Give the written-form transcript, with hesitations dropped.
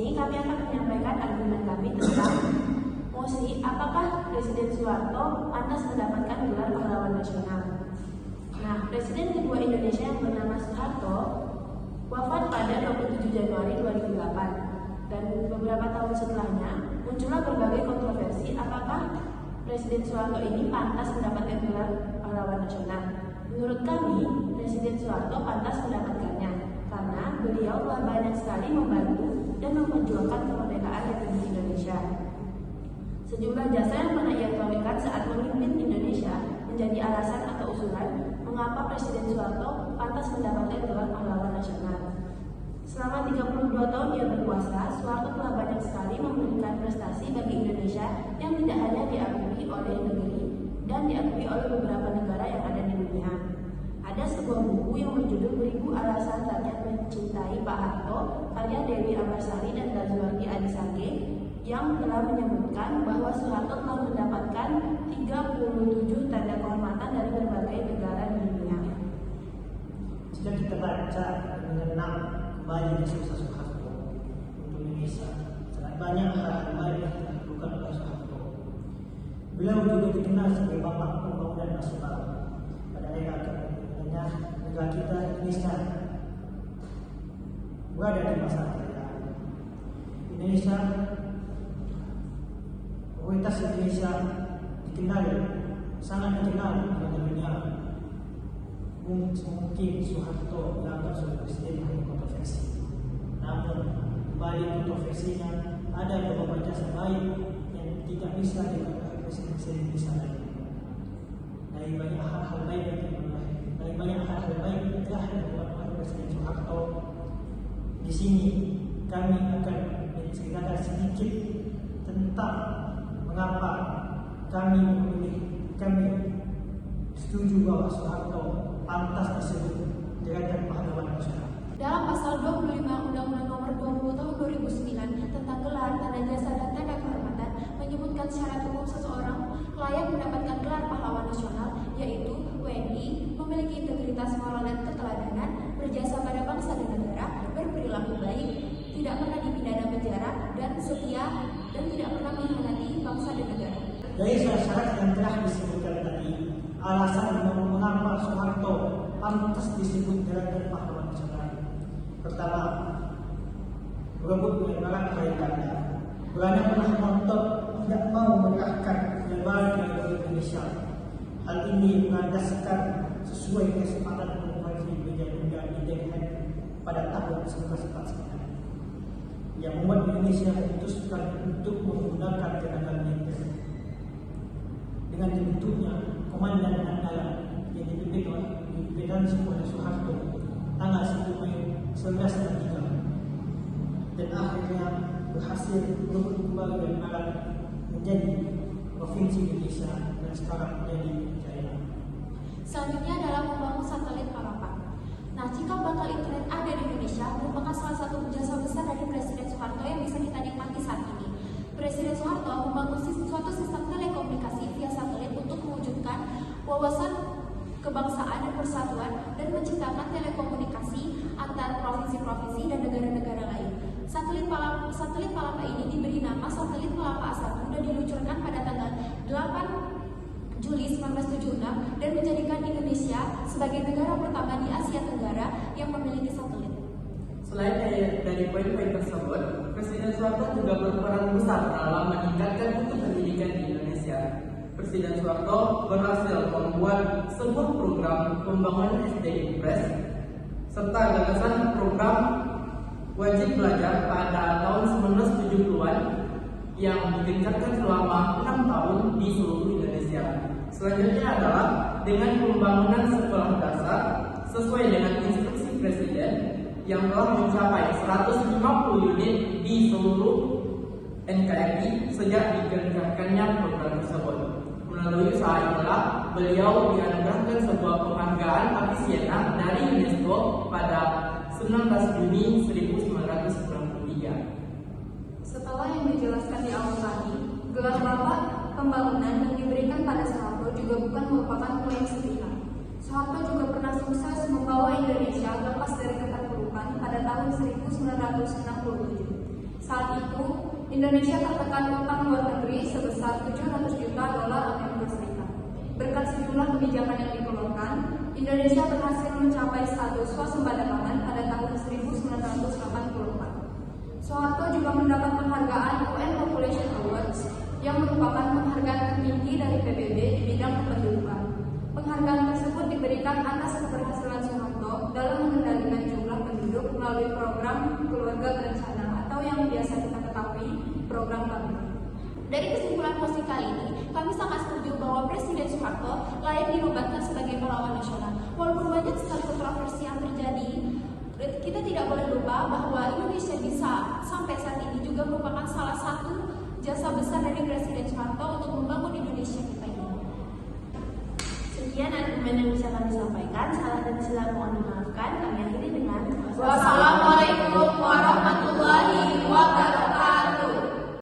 sini kami akan menyampaikan argumen kami tentang mosi apakah Presiden Soeharto pantas mendapatkan gelar pahlawan nasional. Nah, Presiden kedua Indonesia yang bernama Soeharto wafat pada 27 Januari 2008 dan beberapa tahun setelahnya muncullah berbagai kontroversi apakah Presiden Soeharto ini pantas mendapatkan gelar pahlawan nasional. Menurut kami, Presiden Soeharto pantas mendapatkannya karena beliau telah banyak sekali membantu dan memperjuangkan kemerdekaan Republik Indonesia. Sejumlah jasa yang pernah ia torehkan saat memimpin Indonesia menjadi alasan atau usulan mengapa Presiden Soeharto pantas mendapatkan gelar pahlawan nasional. Selama 32 tahun ia berkuasa, Soeharto telah banyak sekali memberikan prestasi bagi Indonesia yang tidak hanya diakui oleh negeri dan diakui oleh beberapa negara yang ada di dunia. Ada sebuah buku yang berjudul Beribu Alasan Rakyat Mencintai Pak Harto, karya Dewi Ambarsari dan Lazuardi Adisage, yang telah menyebutkan bahwa Soeharto telah mendapatkan 37 tanda kehormatan dari berbagai negara di dunia. Jika kita baca mengenang kembali kisah Soeharto untuk Indonesia, sangat banyak hal baik yang dilakukan oleh Soeharto. Beliau juga dikenal sebagai bapak pembangunan nasional pada era kepemimpinannya. Negara kita Indonesia berada di masa kejayaan. Indonesia, otoritas Indonesia dikenal, sangat dikenal di dunia. Mungkin Soeharto dianggap sebagai presiden yang kontroversi. Namun, balik kontroversinya ada beberapa jasa baik yang tidak bisa dilakukan presiden Indonesia lain. Dari banyak hal-hal baik yang telah dilakukan oleh Presiden Soeharto, di sini kami akan menceritakan sedikit tentang mengapa kami setuju bahwa Soeharto pantas disebut Gerakan Pahlawan Nasional. Dalam pasal 25 Undang-Undang Nomor 20 Tahun 2009 tentang gelar, tanda jasa dan tanda kehormatan menyebutkan syarat umum seseorang layak mendapatkan gelar pahlawan nasional, yaitu WNI, memiliki integritas moral dan keteladanan, berjasa pada bangsa dan negara, berperilaku baik, tidak pernah dipidana penjara, dan setia dan tidak pernah mengkhianati bangsa dan negara. Dari syarat yang telah disebutkan tadi, alasan mengapa Soeharto pantas disebut Gerakan Pahlawan Nasional. Pertama, berebut kebenaran kaitannya. Belanda pernah ngotot tidak mau menyerahkan lembaga dari Indonesia. Hal ini melandaskan sesuai kesepakatan Konferensi Meja di Den Haag pada tahun 1949 yang membuat Indonesia memutuskan untuk menggunakan tenaga militer. Dengan dibentuknya Komandan Andalan yang dipimpin oleh Soeharto tanggal 10 Mei 1963 dan akhirnya berhasil merebut kembali dari Barat menjadi Provinsi Indonesia dan sekarang menjadi Jaya. Selanjutnya adalah membangun satelit Palapa. Nah, jika bakal internet ada di Indonesia merupakan salah satu jasa besar dari Presiden Soeharto yang bisa kita nikmati saat ini. Presiden Soeharto membangun suatu sistem telekomunikasi via satelit untuk mewujudkan wawasan kebangsaan dan persatuan dan menciptakan telekomunikasi antar provinsi-provinsi dan negara-negara lain. Satelit Palapa ini diberi nama Satelit Palapa A1 dan diluncurkan pada tanggal 8 Juli 1976 dan menjadikan Indonesia sebagai negara pertama di Asia Tenggara yang memiliki satelit. Selain dari poin-poin tersebut, Presiden Soeharto juga berperan besar dalam meningkatkan mutu pendidikan di Indonesia. Presiden Soeharto berhasil membuat sebuah program pembangunan SD Impres serta gagasan program wajib belajar pada tahun 1970-an yang digencarkan selama 6 tahun di seluruh Indonesia. Selanjutnya adalah dengan pembangunan sekolah dasar sesuai dengan instruksi Presiden yang telah mencapai 150 unit di seluruh NKRI sejak digencarkannya program tersebut. Melalui usaha inilah beliau dianugerahkan sebuah penghargaan Api Siena dari UNESCO pada 19 Juni 1993. Setelah yang dijelaskan di awal tadi, gelar bapak pembangunan yang diberikan pada Soeharto juga bukan merupakan klaim sepihak. Soeharto juga pernah sukses membawa Indonesia lepas dari keterpurukan pada tahun 1967. Salah Indonesia tertekan utang luar negeri sebesar 700 juta dolar Amerika Serikat. Berkat sejumlah kebijakan yang dikeluarkan, Indonesia berhasil mencapai status swasembada pangan pada tahun 1984. Soeharto juga mendapat penghargaan UN Population Awards yang merupakan penghargaan tertinggi dari PBB di bidang kependudukan. Penghargaan tersebut diberikan atas keberhasilan Soeharto dalam mengendalikan jumlah penduduk melalui program keluarga berencana atau yang biasa kita ketahui program KBB. Dari kesimpulan posisi kali ini, kami sangat setuju bahwa Presiden Soeharto layak dinobatkan sebagai pahlawan nasional. Walaupun banyak sekali kontroversi yang terjadi, kita tidak boleh lupa bahwa Indonesia bisa sampai saat ini juga merupakan salah satu jasa besar dari Presiden Soeharto untuk membangun Indonesia kita ini. Sekian argumen yang bisa kami sampaikan. Salah dan silap mohon dimaafkan. Kami akhiri dengan wassalam.